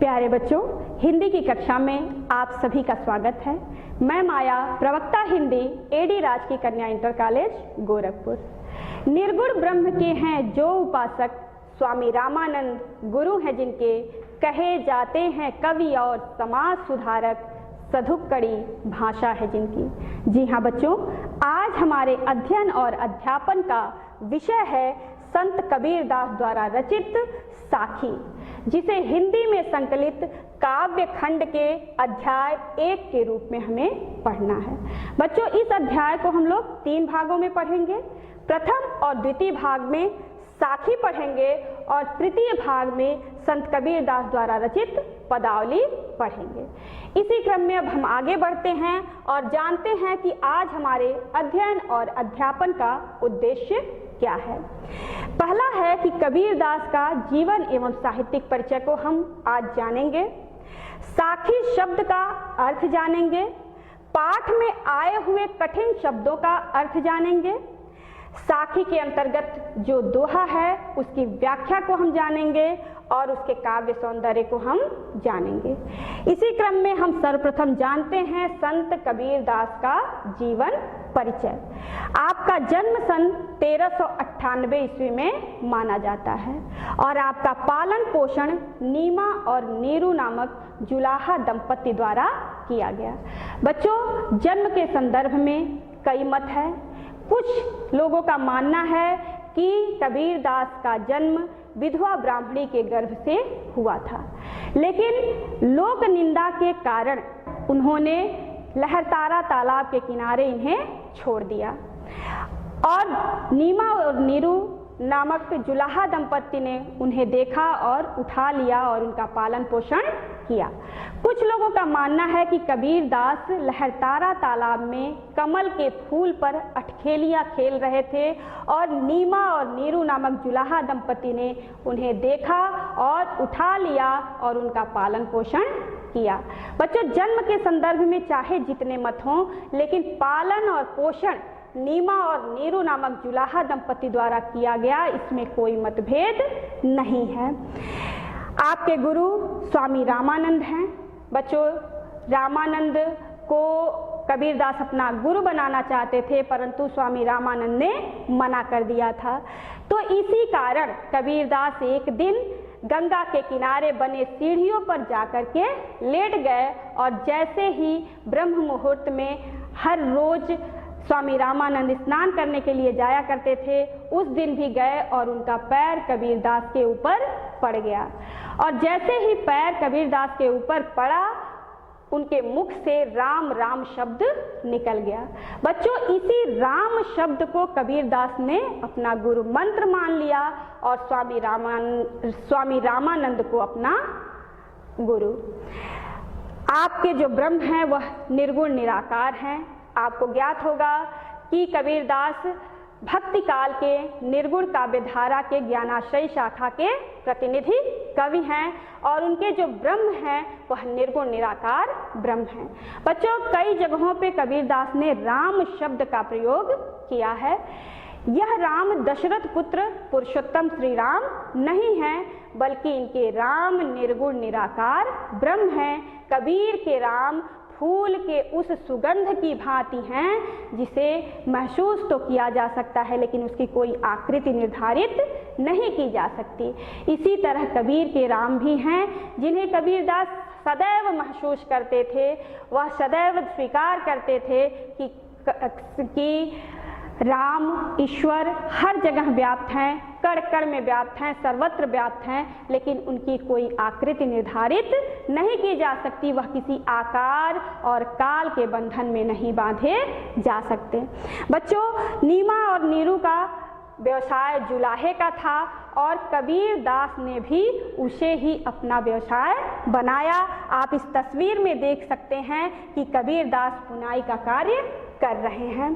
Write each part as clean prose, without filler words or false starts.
प्यारे बच्चों, हिंदी की कक्षा में आप सभी का स्वागत है। मैं माया, प्रवक्ता हिंदी, एडी राजकीय कन्या इंटर कॉलेज गोरखपुर। निर्गुण ब्रह्म के हैं जो उपासक, स्वामी रामानंद गुरु हैं जिनके, कहे जाते हैं कवि और समाज सुधारक, सधुक्कड़ी भाषा है जिनकी। जी हाँ बच्चों, आज हमारे अध्ययन और अध्यापन का विषय है संत कबीरदास द्वारा रचित साखी, जिसे हिंदी में संकलित काव्य खंड के अध्याय 1 के रूप में हमें पढ़ना है। बच्चों, इस अध्याय को हम लोग 3 भागों में पढ़ेंगे। प्रथम और द्वितीय भाग में साखी पढ़ेंगे और तृतीय भाग में संत कबीरदास द्वारा रचित पदावली पढ़ेंगे। इसी क्रम में अब हम आगे बढ़ते हैं और जानते हैं कि आज हमारे अध्ययन और अध्यापन का उद्देश्य क्या है। पहला है कि कबीरदास का जीवन एवं साहित्यिक परिचय को हम आज जानेंगे। साखी शब्द का अर्थ जानेंगे। पाठ में आए हुए कठिन शब्दों का अर्थ जानेंगे। साखी के अंतर्गत जो दोहा है उसकी व्याख्या को हम जानेंगे और उसके काव्य सौंदर्य को हम जानेंगे। इसी क्रम में हम सर्वप्रथम जानते हैं संत कबीरदास का जीवन परिचय। आपका जन्म सन 1398 ईस्वी में माना जाता है और आपका पालन पोषण नीमा और नीरू नामक जुलाहा दंपति द्वारा किया गया। बच्चों, जन्म के संदर्भ में कई मत है। कुछ लोगों का मानना है कि कबीरदास का जन्म विधवा ब्राह्मणी के गर्भ से हुआ था, लेकिन लोक निंदा के कारण उन्होंने लहरतारा तालाब के किनारे इन्हें छोड़ दिया और नीमा और नीरू नामक जुलाहा दंपति ने उन्हें देखा और उठा लिया और उनका पालन पोषण किया। कुछ लोगों का मानना है कि कबीरदास लहरतारा तालाब में कमल के फूल पर अटखेलियां खेल रहे थे और नीमा और नीरू नामक जुलाहा दंपति ने उन्हें देखा और उठा लिया और उनका पालन पोषण किया। बच्चों, जन्म के संदर्भ में चाहे जितने मत हों, लेकिन पालन और पोषण नीमा और नीरू नामक जुलाहा दंपति द्वारा किया गया, इसमें कोई मतभेद नहीं है। आपके गुरु स्वामी रामानंद हैं। बच्चों, रामानंद को कबीरदास अपना गुरु बनाना चाहते थे, परंतु स्वामी रामानंद ने मना कर दिया था। तो इसी कारण कबीरदास एक दिन गंगा के किनारे बने सीढ़ियों पर जाकर के लेट गए और जैसे ही ब्रह्म मुहूर्त में हर रोज स्वामी रामानंद स्नान करने के लिए जाया करते थे, उस दिन भी गए और उनका पैर कबीरदास के ऊपर पड़ गया और जैसे ही पैर कबीरदास के ऊपर पड़ा, उनके मुख से राम राम शब्द निकल गया। बच्चों, इसी राम शब्द को कबीरदास ने अपना गुरु मंत्र मान लिया और स्वामी रामानंद को अपना गुरु। आपके जो ब्रह्म हैं वह निर्गुण निराकार हैं। आपको ज्ञात होगा कि कबीरदास भक्ति काल के निर्गुण काव्य धारा के ज्ञानाश्रयी शाखा के प्रतिनिधि कवि हैं और उनके जो ब्रह्म हैं वह निर्गुण निराकार ब्रह्म हैं। बच्चों, कई जगहों पे कबीरदास ने राम शब्द का प्रयोग किया है। यह राम दशरथ पुत्र पुरुषोत्तम श्री राम नहीं है, बल्कि इनके राम निर्गुण निराकार ब्रह्म हैं। कबीर के राम फूल के उस सुगंध की भांति हैं जिसे महसूस तो किया जा सकता है, लेकिन उसकी कोई आकृति निर्धारित नहीं की जा सकती। इसी तरह कबीर के राम भी हैं जिन्हें कबीरदास सदैव महसूस करते थे। वह सदैव स्वीकार करते थे कि राम ईश्वर हर जगह व्याप्त हैं, कण कण में व्याप्त हैं, सर्वत्र व्याप्त हैं, लेकिन उनकी कोई आकृति निर्धारित नहीं की जा सकती। वह किसी आकार और काल के बंधन में नहीं बांधे जा सकते। बच्चों, नीमा और नीरू का व्यवसाय जुलाहे का था और कबीरदास ने भी उसे ही अपना व्यवसाय बनाया। आप इस तस्वीर में देख सकते हैं कि कबीरदास बुनाई का कार्य कर रहे हैं।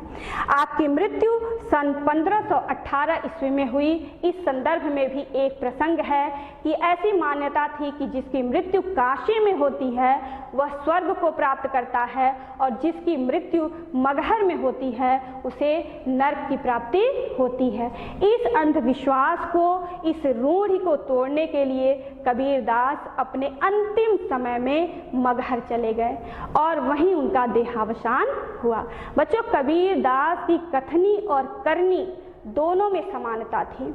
आपकी मृत्यु सन 1518 ईस्वी में हुई। इस संदर्भ में भी एक प्रसंग है कि ऐसी मान्यता थी कि जिसकी मृत्यु काशी में होती है वह स्वर्ग को प्राप्त करता है और जिसकी मृत्यु मगहर में होती है उसे नर्क की प्राप्ति होती है। इस अंधविश्वास को, इस रूढ़ि को तोड़ने के लिए कबीरदास अपने अंतिम समय में मगहर चले गए और वहीं उनका देहावसान हुआ। बच्चों, कबीरदास की कथनी और करनी दोनों में समानता थी।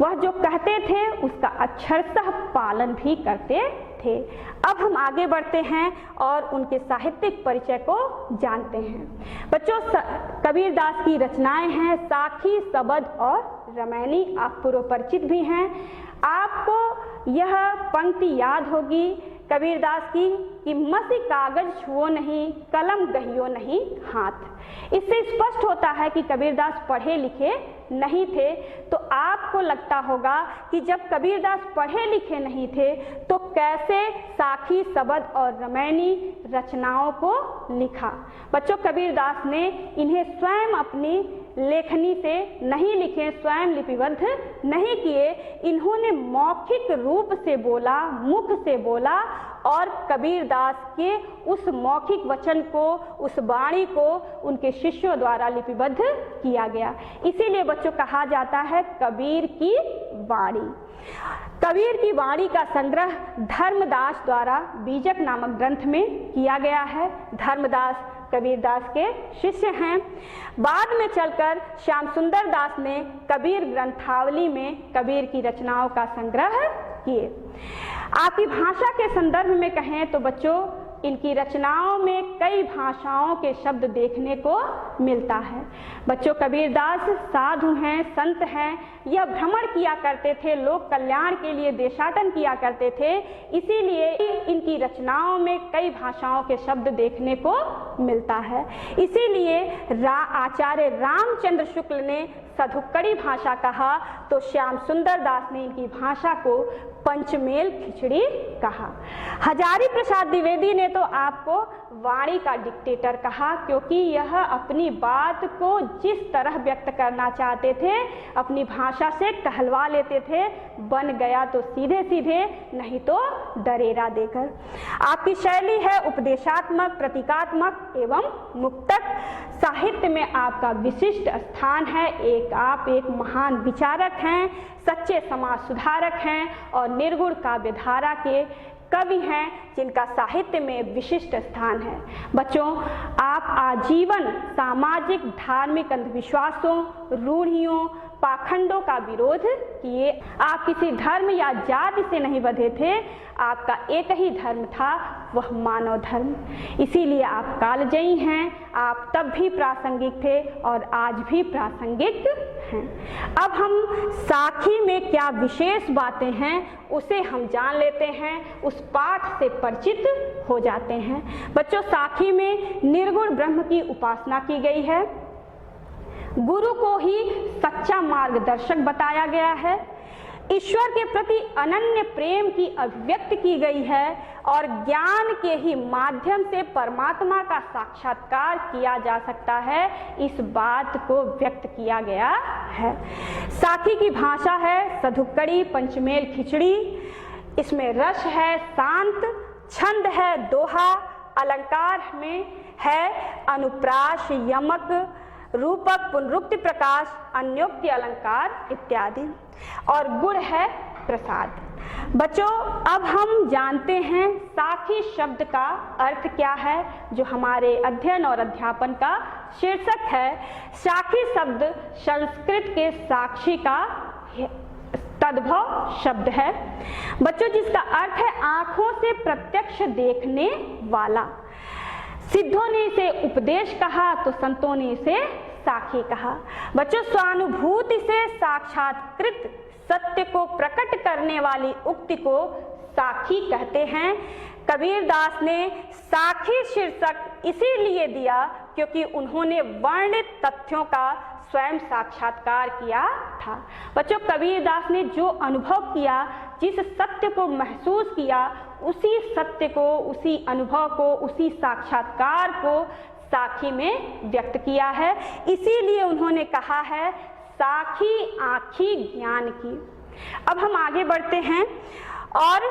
वह जो कहते थे उसका अक्षरशः पालन भी करते थे। अब हम आगे बढ़ते हैं और उनके साहित्यिक परिचय को जानते हैं। बच्चों, कबीरदास की रचनाएं हैं साखी, सबद और रमैनी। आप पूर्व परिचित भी हैं। आपको यह पंक्ति याद होगी कबीरदास की कि मसी कागज छुओ नहीं, कलम गहियो नहीं हाथ। इससे स्पष्ट होता है कि कबीरदास पढ़े लिखे नहीं थे। तो आपको लगता होगा कि जब कबीरदास पढ़े लिखे नहीं थे तो कैसे साखी, सबद और रमैनी रचनाओं को लिखा। बच्चों, कबीरदास ने इन्हें स्वयं अपनी लेखनी से नहीं लिखे, स्वयं लिपिबद्ध नहीं किए। इन्होंने मौखिक रूप से बोला, मुख से बोला और कबीरदास के उस मौखिक वचन को, उस वाणी को उनके शिष्यों द्वारा लिपिबद्ध किया गया। इसीलिए बच्चों कहा जाता है कबीर की वाणी। कबीर की वाणी का संग्रह धर्मदास द्वारा बीजक नामक ग्रंथ में किया गया है। धर्मदास कबीरदास के शिष्य हैं। बाद में चलकर श्याम सुंदर दास ने कबीर ग्रंथावली में कबीर की रचनाओं का संग्रह किए। आपकी भाषा के संदर्भ में कहें तो बच्चों इनकी रचनाओं में कई भाषाओं के शब्द देखने को मिलता है। बच्चों, कबीरदास साधु हैं, संत हैं। यह भ्रमण किया करते थे, लोक कल्याण के लिए देशाटन किया करते थे। इसीलिए इनकी रचनाओं में कई भाषाओं के शब्द देखने को मिलता है। इसीलिए आचार्य रामचंद्र शुक्ल ने सधुक्कड़ी भाषा कहा तो श्याम सुंदर दास ने इनकी भाषा को पंचमेल खिचड़ी कहा। हजारी प्रसाद द्विवेदी ने तो आपको वाणी का डिक्टेटर कहा, क्योंकि यह अपनी बात को जिस तरह व्यक्त करना चाहते थे अपनी भाषा से कहलवा लेते थे। बन गया तो सीधे सीधे, नहीं तो डरेरा देकर। आपकी शैली है उपदेशात्मक, प्रतीकात्मक एवं मुक्तक। साहित्य में आपका विशिष्ट स्थान है। आप एक महान विचारक हैं, सच्चे समाज सुधारक हैं और निर्गुण काव्यधारा के कवि हैं जिनका साहित्य में विशिष्ट स्थान है। बच्चों, आप आजीवन सामाजिक धार्मिक अंधविश्वासों, रूढ़ियों, पाखंडों का विरोध किए। आप किसी धर्म या जाति से नहीं बंधे थे। आपका एक ही धर्म था, वह मानव धर्म। इसीलिए आप कालजयी हैं। आप तब भी प्रासंगिक थे और आज भी प्रासंगिक हैं। अब हम साखी में क्या विशेष बातें हैं उसे हम जान लेते हैं, उस पाठ से परिचित हो जाते हैं। बच्चों, साखी में निर्गुण ब्रह्म की उपासना की गई है। गुरु को ही सच्चा मार्गदर्शक बताया गया है। ईश्वर के प्रति अनन्य प्रेम की अभिव्यक्ति की गई है और ज्ञान के ही माध्यम से परमात्मा का साक्षात्कार किया जा सकता है, इस बात को व्यक्त किया गया है। साखी की भाषा है सधुक्कड़ी, पंचमेल खिचड़ी। इसमें रस है शांत, छंद है दोहा, अलंकार में है अनुप्रास, यमक, रूपक, पुनरुक्ति, प्रकाश, अन्योक्ति अलंकार इत्यादि और गुण है प्रसाद। बच्चों, अब हम जानते हैं साखी शब्द का अर्थ क्या है, जो हमारे अध्ययन और अध्यापन का शीर्षक है। साखी शब्द संस्कृत के साक्षी का तद्भव शब्द है बच्चों, जिसका अर्थ है आंखों से प्रत्यक्ष देखने वाला। सिद्धों ने इसे उपदेश कहा तो संतों ने इसे साखी कहा। बच्चों, स्वानुभूति से साक्षात्कृत सत्य को प्रकट करने वाली उक्ति को साखी कहते हैं। कबीरदास ने साखी शीर्षक इसीलिए दिया क्योंकि उन्होंने वर्णित तथ्यों का स्वयं साक्षात्कार किया था। बच्चों, कबीरदास ने जो अनुभव किया, जिस सत्य को महसूस किया, उसी सत्य को, उसी अनुभव को, उसी साक्षात्कार को साखी में व्यक्त किया है। इसीलिए उन्होंने कहा है साखी आँखी ज्ञान की। अब हम आगे बढ़ते हैं और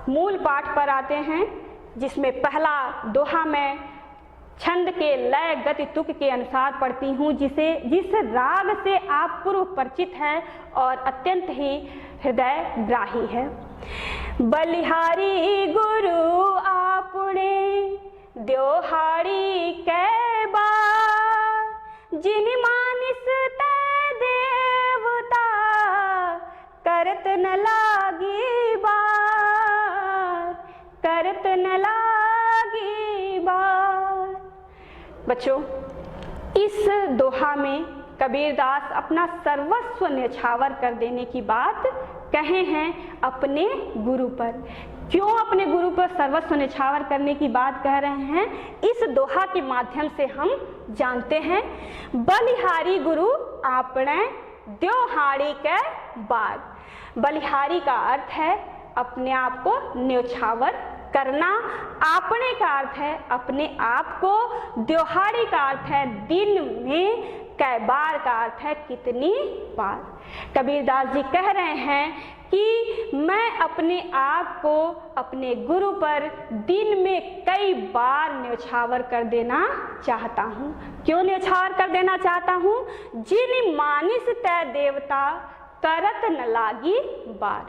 मूल पाठ पर आते हैं, जिसमें पहला दोहा मैं छंद के लय गति तुक के अनुसार पढ़ती हूँ, जिस राग से आप पूर्व परिचित हैं और अत्यंत ही हृदय ग्राही है। बलिहारी गुरु आपने द्योहारी कै बार, जिन मानिस तै देवता करत न लागी बार, करत न लागी बार। बच्चों, इस दोहा में कबीरदास अपना सर्वस्व न्यौछावर कर देने की बात कहे हैं अपने गुरु पर। क्यों अपने गुरु पर सर्वस्व न्यौछावर करने की बात कह रहे हैं, इस दोहा के माध्यम से हम जानते हैं। बलिहारी गुरु आपने द्योहारी के बाद। बलिहारी का अर्थ है अपने आप को न्यौछावर करना, आपने का अर्थ है अपने आप को, द्योहारी का अर्थ है दिन में, कै बार का अर्थ है कितनी बार। कबीरदास जी कह रहे हैं कि मैं अपने आप को अपने गुरु पर दिन में कई बार न्यौछावर कर देना चाहता हूँ। क्यों न्यौछावर कर देना चाहता हूँ? जिन मानिस तै देवता करत न लागी बार।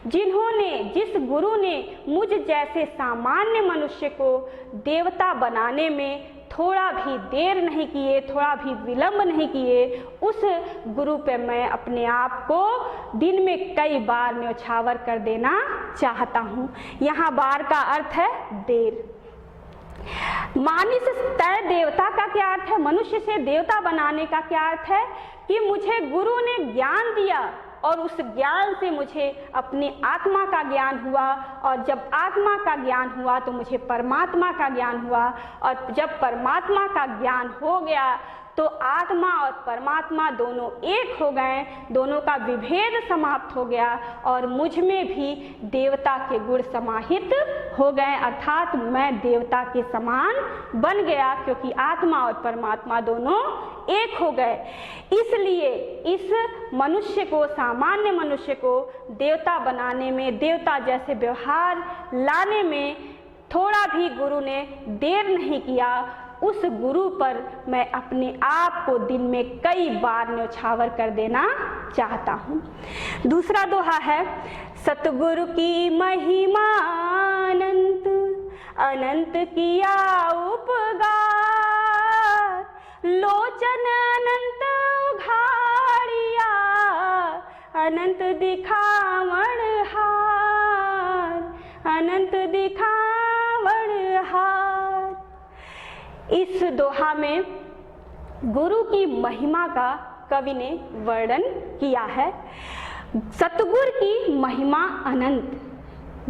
जिस गुरु ने मुझ जैसे सामान्य मनुष्य को देवता बनाने में थोड़ा भी देर नहीं किए, थोड़ा भी विलंब नहीं किए, उस गुरु पे मैं अपने आप को दिन में कई बार न्यौछावर कर देना चाहता हूँ। यहाँ बार का अर्थ है देर। मानिस तय देवता का क्या अर्थ है? मनुष्य से देवता बनाने का क्या अर्थ है? कि मुझे गुरु ने ज्ञान दिया और उस ज्ञान से मुझे अपनी आत्मा का ज्ञान हुआ, और जब आत्मा का ज्ञान हुआ तो मुझे परमात्मा का ज्ञान हुआ, और जब परमात्मा का ज्ञान हो गया तो आत्मा और परमात्मा दोनों एक हो गए, दोनों का विभेद समाप्त हो गया और मुझ में भी देवता के गुण समाहित हो गए, अर्थात मैं देवता के समान बन गया, क्योंकि आत्मा और परमात्मा दोनों एक हो गए। इसलिए इस मनुष्य को, सामान्य मनुष्य को देवता बनाने में, देवता जैसे व्यवहार लाने में थोड़ा भी गुरु ने देर नहीं किया। उस गुरु पर मैं अपने आप को दिन में कई बार न्यौछावर कर देना चाहता हूँ। दूसरा दोहा है, सतगुरु की महिमा अनंत, अनंत किया उपगार, लोचन अनंत उघाड़िया, अनंत दिखावण हार, अनंत दिखावण हार। इस दोहा में गुरु की महिमा का कवि ने वर्णन किया है। सतगुरु की महिमा अनंत,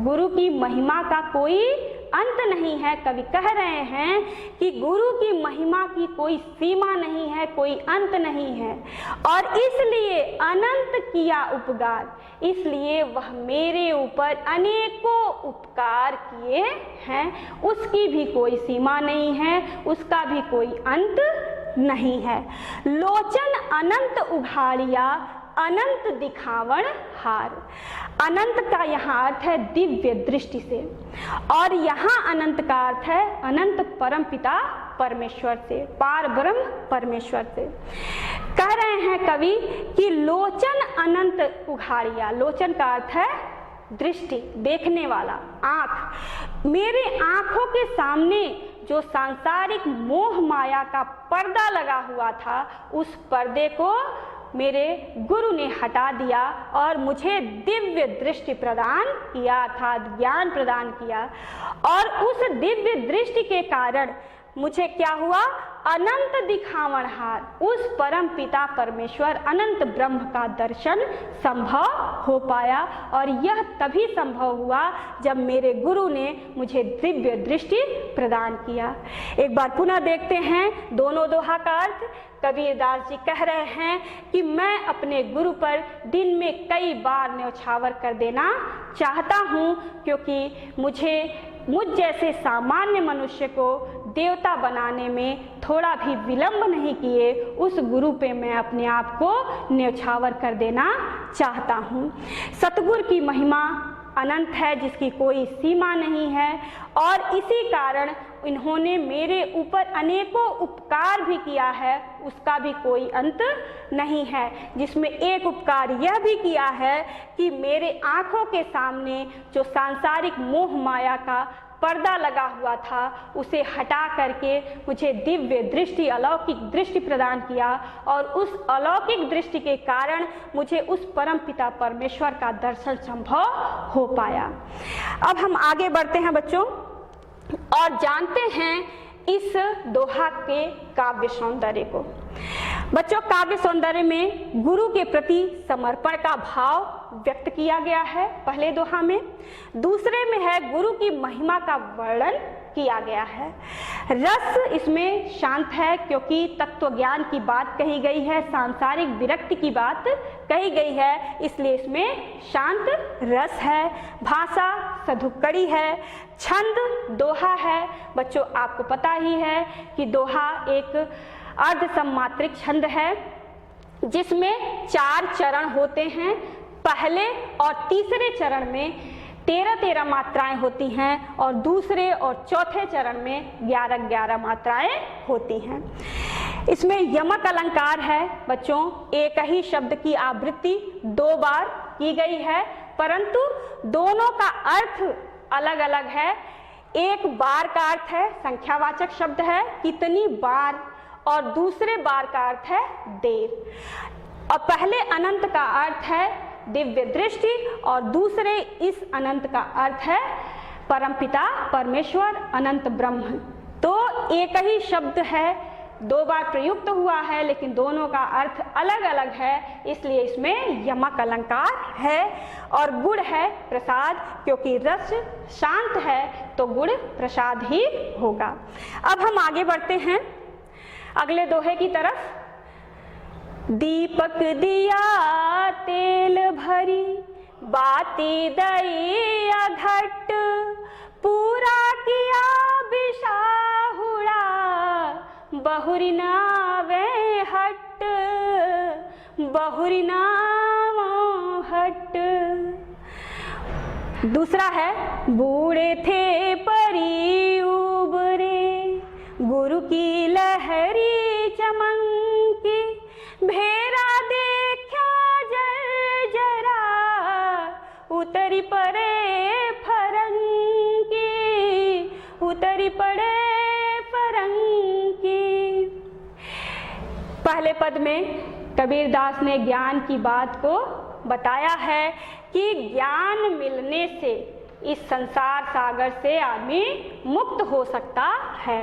गुरु की महिमा का कोई अंत नहीं है। कवि कह रहे हैं कि गुरु की महिमा की कोई सीमा नहीं है, कोई अंत नहीं है, और इसलिए अनंत किया उपकार, इसलिए वह मेरे ऊपर अनेकों उपकार किए हैं। उसकी भी कोई सीमा नहीं है, उसका भी कोई अंत नहीं है। लोचन अनंत उघाड़िया, अनंत दिखावण हार। अनंत का यहाँ अर्थ है दिव्य दृष्टि से, और यहाँ अनंत का अर्थ है अनंत परम पिता परमेश्वर से, पार ब्रह्म परमेश्वर से। कह रहे हैं कवि कि लोचन अनंत उघाड़िया, लोचन का अर्थ है दृष्टि, देखने वाला, आँख। मेरे आँखों के सामने जो सांसारिक मोह माया का पर्दा लगा हुआ था, उस पर्दे को मेरे गुरु ने हटा दिया और मुझे दिव्य दृष्टि प्रदान किया, अर्थात ज्ञान प्रदान किया। और उस दिव्य दृष्टि के कारण मुझे क्या हुआ? अनंत दिखावण हार, उस परम पिता परमेश्वर अनंत ब्रह्म का दर्शन संभव हो पाया, और यह तभी संभव हुआ जब मेरे गुरु ने मुझे दिव्य दृष्टि प्रदान किया। एक बार पुनः देखते हैं दोनों दोहा का अर्थ। कबीरदास जी कह रहे हैं कि मैं अपने गुरु पर दिन में कई बार न्यौछावर कर देना चाहता हूँ, क्योंकि मुझे मुझ जैसे सामान्य मनुष्य को देवता बनाने में थोड़ा भी विलंब नहीं किए, उस गुरु पे मैं अपने आप को न्यौछावर कर देना चाहता हूँ। सतगुरु की महिमा अनंत है, जिसकी कोई सीमा नहीं है, और इसी कारण इन्होंने मेरे ऊपर अनेकों उपकार भी किया है, उसका भी कोई अंत नहीं है। जिसमें एक उपकार यह भी किया है कि मेरे आँखों के सामने जो सांसारिक मोह माया का पर्दा लगा हुआ था, उसे हटा करके मुझे दिव्य दृष्टि, अलौकिक दृष्टि प्रदान किया, और उस अलौकिक दृष्टि के कारण मुझे उस परम पिता परमेश्वर का दर्शन संभव हो पाया। अब हम आगे बढ़ते हैं बच्चों और जानते हैं इस दोहा के काव्य सौंदर्य को। बच्चों, काव्य सौंदर्य में गुरु के प्रति समर्पण का भाव व्यक्त किया गया है पहले दोहा में। दूसरे में है गुरु की महिमा का वर्णन किया गया है। रस इसमें शांत है, क्योंकि तत्व ज्ञान की बात कही गई है, सांसारिक विरक्ति की बात कही गई है, इसलिए इसमें शांत रस है। भाषा सधुक्कड़ी है। छंद दोहा है। बच्चों, आपको पता ही है कि दोहा एक अर्ध सम्मात्रिक छंद है, जिसमें 4 चरण होते हैं। पहले और तीसरे चरण में 13-13 मात्राएं होती हैं, और दूसरे और चौथे चरण में 11-11 मात्राएं होती हैं। इसमें यमक अलंकार है बच्चों। एक ही शब्द की आवृत्ति 2 बार की गई है, परंतु दोनों का अर्थ अलग अलग है। एक बार का अर्थ है संख्यावाचक शब्द है, कितनी बार, और दूसरे बार का अर्थ है देर। और पहले अनंत का अर्थ है दिव्य दृष्टि, और दूसरे इस अनंत का अर्थ है परमपिता परमेश्वर अनंत ब्रह्म। तो एक ही शब्द है, 2 बार प्रयुक्त हुआ है, लेकिन दोनों का अर्थ अलग अलग है, इसलिए इसमें यमक अलंकार है। और गुण है प्रसाद, क्योंकि रस शांत है तो गुण प्रसाद ही होगा। अब हम आगे बढ़ते हैं अगले दोहे की तरफ। दीपक दिया तेल भरी, बाती दई अघट, पूरा किया बिशाहुड़ा, बहुरी नावे हट, बहुरी नाव हट। दूसरा है बूढ़े थे परी उबरे, गुरु की लहरी चमकी, भेरा देखा जर जरा, उतरी पड़े फरंगी, उतरी पड़े फरंगी। पहले पद में कबीरदास ने ज्ञान की बात को बताया है कि ज्ञान मिलने से इस संसार सागर से आदमी मुक्त हो सकता है।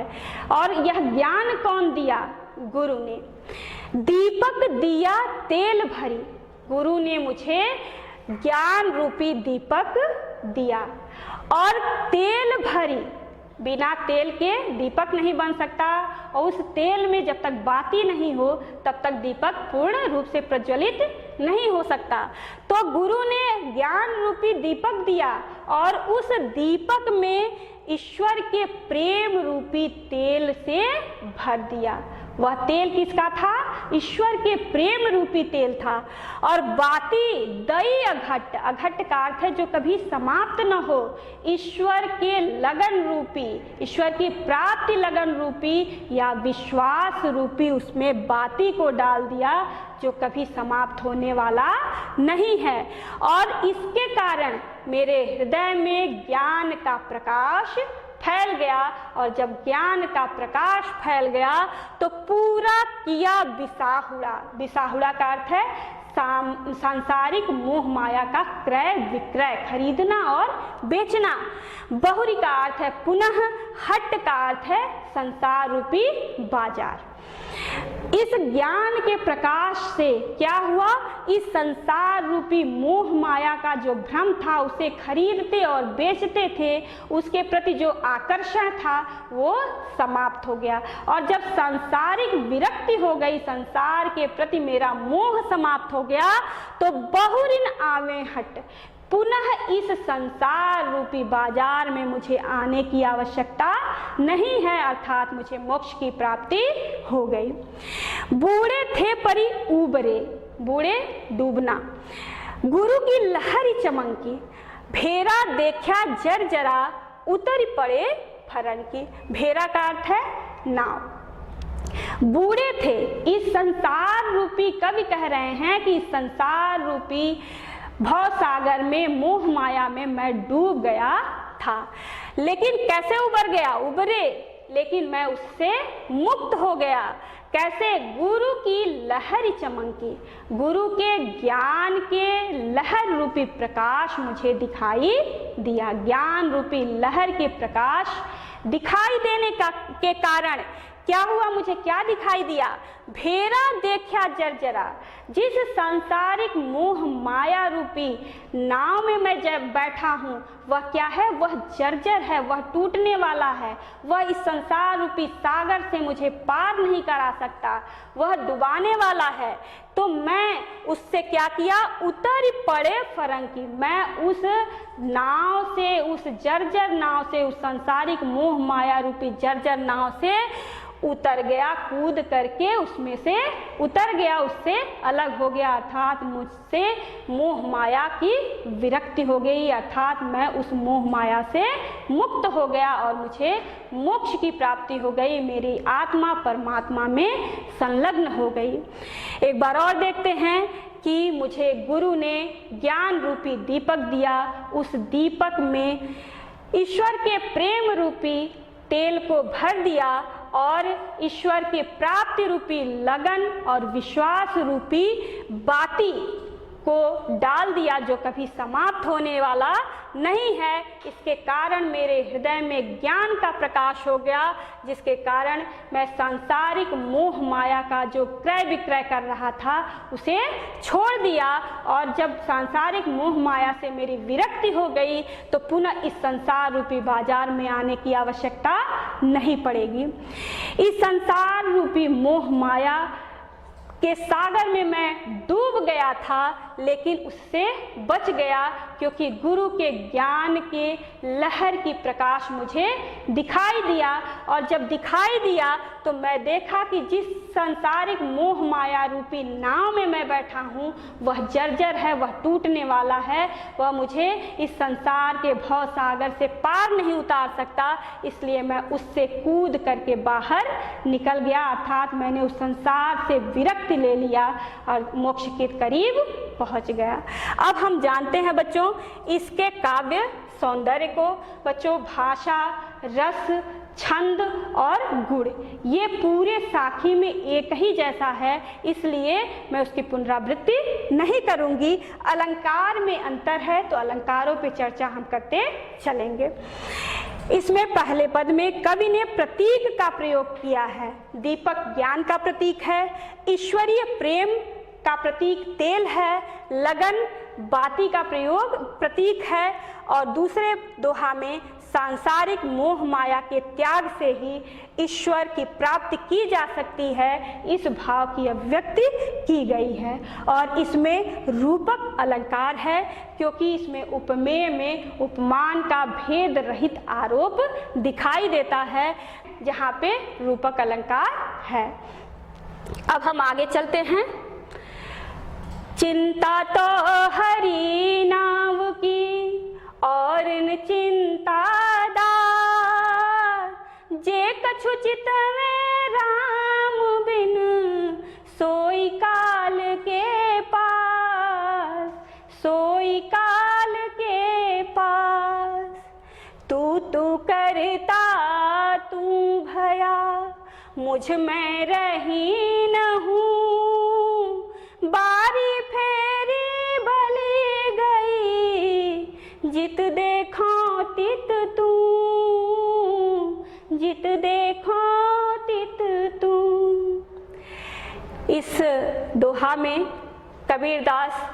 और यह ज्ञान कौन दिया? गुरु ने। दीपक दिया तेल भरी, गुरु ने मुझे ज्ञान रूपी दीपक दिया। और तेल भरी, बिना तेल के दीपक नहीं बन सकता, और उस तेल में जब तक बाती नहीं हो तब तक दीपक पूर्ण रूप से प्रज्वलित नहीं हो सकता। तो गुरु ने ज्ञान रूपी दीपक दिया, और उस दीपक में ईश्वर के प्रेम रूपी तेल से भर दिया। वह तेल किसका था? ईश्वर के प्रेम रूपी तेल था। और बाती दई अघट, अघट का अर्थ है जो कभी समाप्त न हो। ईश्वर के लगन रूपी, ईश्वर की प्राप्ति लगन रूपी या विश्वास रूपी उसमें बाती को डाल दिया, जो कभी समाप्त होने वाला नहीं है। और इसके कारण मेरे हृदय में ज्ञान का प्रकाश फैल गया। और जब ज्ञान का प्रकाश फैल गया तो पूरा किया बिसाहुड़ा। बिसाहुड़ा का अर्थ है सांसारिक मोह माया का क्रय विक्रय, खरीदना और बेचना। बहुरी का अर्थ है पुनः, हट का अर्थ है संसार रूपी बाजार। इस ज्ञान के प्रकाश से क्या हुआ? इस संसार रूपी मोह माया का जो भ्रम था, उसे खरीदते और बेचते थे, उसके प्रति जो आकर्षण था वो समाप्त हो गया। और जब सांसारिक विरक्ति हो गई, संसार के प्रति मेरा मोह समाप्त हो गया, तो बहुरिन आवे हट, पुनः इस संसार रूपी बाजार में मुझे आने की आवश्यकता नहीं है, अर्थात मुझे मोक्ष की प्राप्ति हो गई। बूढ़े थे परी उबरे, बूढ़े डूबना, गुरु की लहरी चमकी, भेरा देखा जर जरा उतर पड़े फरन की। भेरा का अर्थ है नाव। बूढ़े थे, इस संसार रूपी, कवि कह रहे हैं कि इस संसार रूपी भव सागर में, मोह माया में मैं डूब गया था। लेकिन कैसे उबर गया? उबरे, लेकिन मैं उससे मुक्त हो गया। कैसे? गुरु की लहरी चमकी, गुरु के ज्ञान के लहर रूपी प्रकाश मुझे दिखाई दिया। ज्ञान रूपी लहर के प्रकाश दिखाई देने के कारण क्या हुआ? मुझे क्या दिखाई दिया? भेरा देखा जर्जरा, जिस सांसारिक मोह माया रूपी नाव में मैं जब बैठा हूँ वह क्या है? वह जर्जर है, वह टूटने वाला है, वह इस संसार रूपी सागर से मुझे पार नहीं करा सकता, वह डुबाने वाला है। तो मैं उससे क्या किया? उतर पड़े फरंकी, मैं उस नाव से, उस जर्जर नाव से, उस सांसारिक मोह माया रूपी जर्जर नाव से उतर गया, कूद करके उसमें से उतर गया, उससे अलग हो गया, अर्थात मुझसे मोह माया की विरक्ति हो गई, अर्थात मैं उस मोह माया से मुक्त हो गया और मुझे मोक्ष की प्राप्ति हो गई। मेरी आत्मा परमात्मा में संलग्न हो गई। एक बार और देखते हैं कि मुझे गुरु ने ज्ञान रूपी दीपक दिया, उस दीपक में ईश्वर के प्रेम रूपी तेल को भर दिया और ईश्वर की प्राप्ति रूपी लगन और विश्वास रूपी बाती को डाल दिया, जो कभी समाप्त होने वाला नहीं है। इसके कारण मेरे हृदय में ज्ञान का प्रकाश हो गया, जिसके कारण मैं सांसारिक मोह माया का जो क्रय विक्रय कर रहा था उसे छोड़ दिया। और जब सांसारिक मोह माया से मेरी विरक्ति हो गई तो पुनः इस संसार रूपी बाजार में आने की आवश्यकता नहीं पड़ेगी। इस संसार रूपी मोह माया के सागर में मैं डूब गया था, लेकिन उससे बच गया, क्योंकि गुरु के ज्ञान के लहर की प्रकाश मुझे दिखाई दिया। और जब दिखाई दिया तो मैं देखा कि जिस सांसारिक मोह माया रूपी नाव में मैं बैठा हूँ वह जर्जर है, वह टूटने वाला है, वह मुझे इस संसार के भव सागर से पार नहीं उतार सकता। इसलिए मैं उससे कूद करके बाहर निकल गया, अर्थात मैंने उस संसार से विरक्ति ले लिया और मोक्ष के करीब पहुंच गया। अब हम जानते हैं बच्चों इसके काव्य सौंदर्य को। बच्चों, भाषा, रस, छंद और गुण ये पूरे साखी में एक ही जैसा है, इसलिए मैं उसकी पुनरावृत्ति नहीं करूंगी। अलंकार में अंतर है तो अलंकारों पे चर्चा हम करते चलेंगे। इसमें पहले पद में कवि ने प्रतीक का प्रयोग किया है। दीपक ज्ञान का प्रतीक है, ईश्वरीय प्रेम का प्रतीक तेल है, लगन बाती का प्रतीक है, और दूसरे दोहा में सांसारिक मोह माया के त्याग से ही ईश्वर की प्राप्ति की जा सकती है, इस भाव की अभिव्यक्ति की गई है। और इसमें रूपक अलंकार है, क्योंकि इसमें उपमेय में उपमान का भेद रहित आरोप दिखाई देता है, जहाँ पे रूपक अलंकार है। अब हम आगे चलते हैं। चिंता तो हरि नाम की और न चिंता दार, जे कछु चित में राम बिन सोई काल के पास, सोई काल के पास। तू करता तू भया, मुझ में रही न हूँ, बारी फेरी भली गई, जित देखो तित तू, जित देखो तित तू। इस दोहा में कबीरदास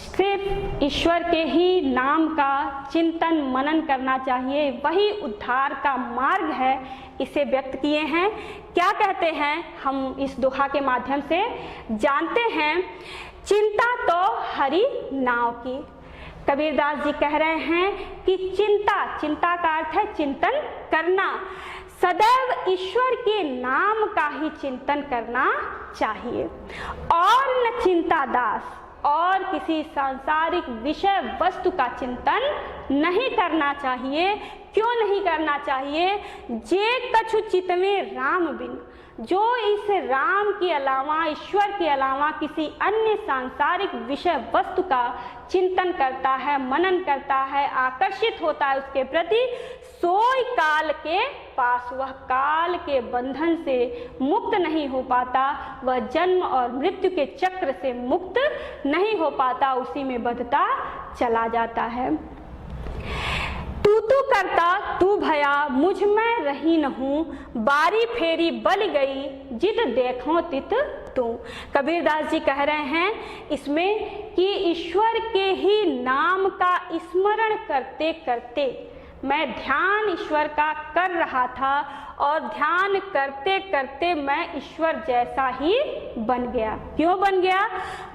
सिर्फ ईश्वर के ही नाम का चिंतन मनन करना चाहिए, वही उद्धार का मार्ग है, इसे व्यक्त किए हैं। क्या कहते हैं हम इस दोहा के माध्यम से जानते हैं। चिंता तो हरि नाव की, कबीरदास जी कह रहे हैं कि चिंता, चिंता का अर्थ है चिंतन करना, सदैव ईश्वर के नाम का ही चिंतन करना चाहिए और न चिंता दास, और किसी सांसारिक विषय वस्तु का चिंतन नहीं करना चाहिए। क्यों नहीं करना चाहिए? जे कछु चितवे राम बिन, जो इस राम के अलावा, ईश्वर के अलावा किसी अन्य सांसारिक विषय वस्तु का चिंतन करता है, मनन करता है, आकर्षित होता है उसके प्रति, सोई काल के पास, वह काल के बंधन से मुक्त नहीं हो पाता, वह जन्म और मृत्यु के चक्र से मुक्त नहीं हो पाता, उसी में बंधता चला जाता है। तू करता तू भया मुझ में रही न हूँ, बारी फेरी बल गई जित देखो तित तू। कबीरदास जी कह रहे हैं इसमें कि ईश्वर के ही नाम का स्मरण करते करते मैं ध्यान ईश्वर का कर रहा था, और ध्यान करते करते मैं ईश्वर जैसा ही बन गया। क्यों बन गया?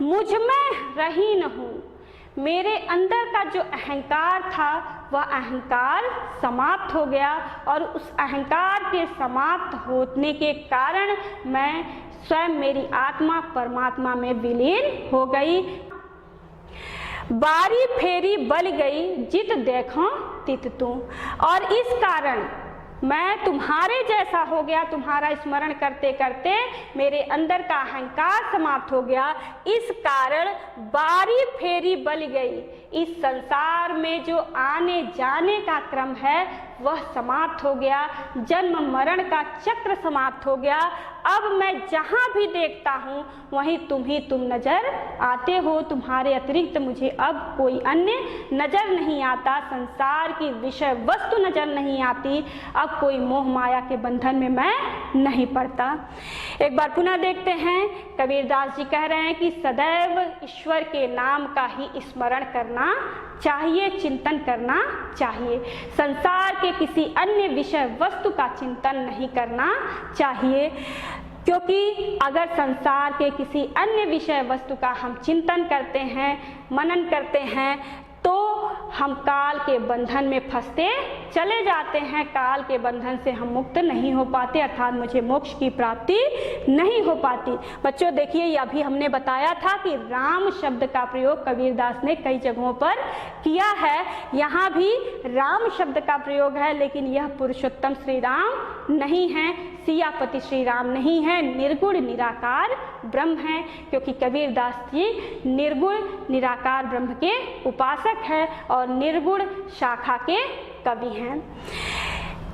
मुझ में रही न हूँ, मेरे अंदर का जो अहंकार था वह अहंकार समाप्त हो गया, और उस अहंकार के समाप्त होने के कारण मैं स्वयं, मेरी आत्मा परमात्मा में विलीन हो गई। बारी फेरी बल गई जित देखो तित तू, और इस कारण मैं तुम्हारे जैसा हो गया। तुम्हारा स्मरण करते करते मेरे अंदर का अहंकार समाप्त हो गया, इस कारण बारी फेरी बल गई। इस संसार में जो आने जाने का क्रम है वह समाप्त हो गया, जन्म मरण का चक्र समाप्त हो गया। अब मैं जहाँ भी देखता हूँ वहीं तुम ही तुम नजर आते हो, तुम्हारे अतिरिक्त मुझे अब कोई अन्य नजर नहीं आता, संसार की विषय वस्तु नजर नहीं आती, अब कोई मोह माया के बंधन में मैं नहीं पड़ता। एक बार पुनः देखते हैं, कबीरदास जी कह रहे हैं कि सदैव ईश्वर के नाम का ही स्मरण करना चाहिए, चिंतन करना चाहिए, संसार के किसी अन्य विषय वस्तु का चिंतन नहीं करना चाहिए। क्योंकि अगर संसार के किसी अन्य विषय वस्तु का हम चिंतन करते हैं, मनन करते हैं, तो हम काल के बंधन में फंसते चले जाते हैं, काल के बंधन से हम मुक्त नहीं हो पाते, अर्थात मुझे मोक्ष की प्राप्ति नहीं हो पाती। बच्चों देखिए, ये अभी हमने बताया था कि राम शब्द का प्रयोग कबीरदास ने कई जगहों पर किया है। यहाँ भी राम शब्द का प्रयोग है, लेकिन यह पुरुषोत्तम श्री राम नहीं है, सियापति श्री राम नहीं है, निर्गुण निराकार ब्रह्म है, क्योंकि कबीरदास जी निर्गुण निराकार ब्रह्म के उपासक है और निर्गुण शाखा के कवि हैं।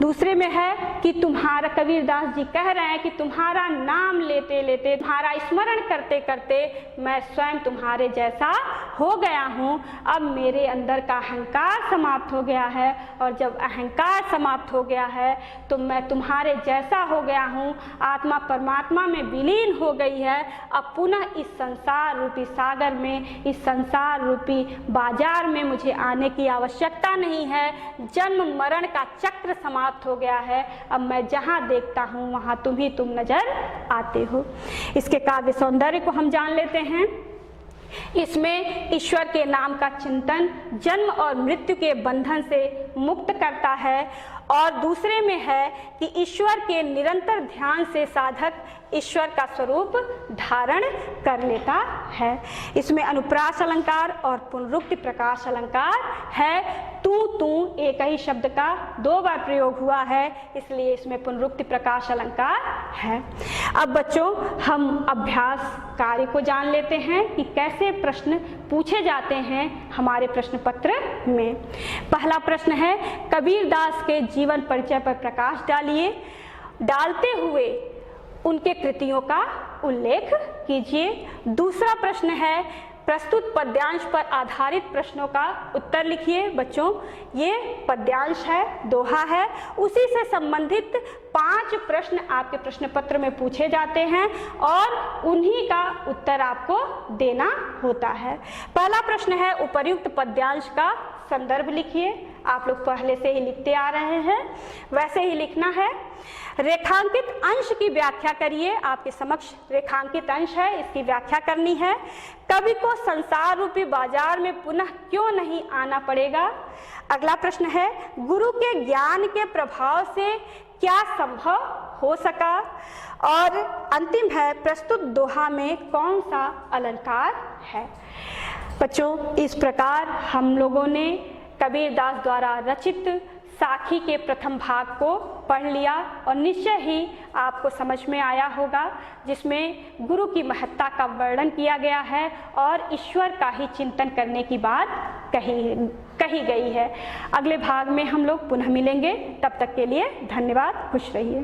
दूसरे में है कि तुम्हारा, कबीरदास जी कह रहे हैं कि तुम्हारा नाम लेते लेते, तुम्हारा स्मरण करते करते मैं स्वयं तुम्हारे जैसा हो गया हूँ। अब मेरे अंदर का अहंकार समाप्त हो गया है, और जब अहंकार समाप्त हो गया है तो मैं तुम्हारे जैसा हो गया हूँ, आत्मा परमात्मा में विलीन हो गई है। अब पुनः इस संसार रूपी सागर में, इस संसार रूपी बाजार में मुझे आने की आवश्यकता नहीं है, जन्म मरण का चक्र समाप्त हो गया है। अब मैं जहां देखता हूं वहां तुम ही तुम नजर आते हो। इसके काव्य सौंदर्य को हम जान लेते हैं। इसमें ईश्वर के नाम का चिंतन जन्म और मृत्यु के बंधन से मुक्त करता है, और दूसरे में है कि ईश्वर के निरंतर ध्यान से साधक ईश्वर का स्वरूप धारण कर लेता है। इसमें अनुप्रास अलंकार और पुनरुक्ति प्रकाश अलंकार है। तू एक ही शब्द का 2 बार प्रयोग हुआ है, इसलिए इसमें पुनरुक्ति प्रकाश अलंकार है। अब बच्चों हम अभ्यास कार्य को जान लेते हैं कि कैसे प्रश्न पूछे जाते हैं हमारे प्रश्न पत्र में। पहला प्रश्न है, कबीरदास के जीवन परिचय पर प्रकाश डालिए, डालते हुए उनके कृतियों का उल्लेख कीजिए। दूसरा प्रश्न है, प्रस्तुत पद्यांश पर आधारित प्रश्नों का उत्तर लिखिए। बच्चों ये पद्यांश है, दोहा है, उसी से संबंधित 5 प्रश्न आपके प्रश्न पत्र में पूछे जाते हैं और उन्हीं का उत्तर आपको देना होता है। पहला प्रश्न है, उपर्युक्त पद्यांश का संदर्भ लिखिए। आप लोग पहले से ही लिखते आ रहे हैं, वैसे ही लिखना है। रेखांकित अंश की व्याख्या करिए। आपके समक्ष रेखांकित अंश है, इसकी व्याख्या करनी है। कवि को संसार रूपी बाजार में पुनः क्यों नहीं आना पड़ेगा? अगला प्रश्न है, गुरु के ज्ञान के प्रभाव से क्या संभव हो सका? और अंतिम है, प्रस्तुत दोहा में कौन सा अलंकार है? बच्चों, इस प्रकार हम लोगों ने कबीरदास द्वारा रचित साखी के प्रथम भाग को पढ़ लिया और निश्चय ही आपको समझ में आया होगा, जिसमें गुरु की महत्ता का वर्णन किया गया है और ईश्वर का ही चिंतन करने की बात कही गई है। अगले भाग में हम लोग पुनः मिलेंगे, तब तक के लिए धन्यवाद, खुश रहिए।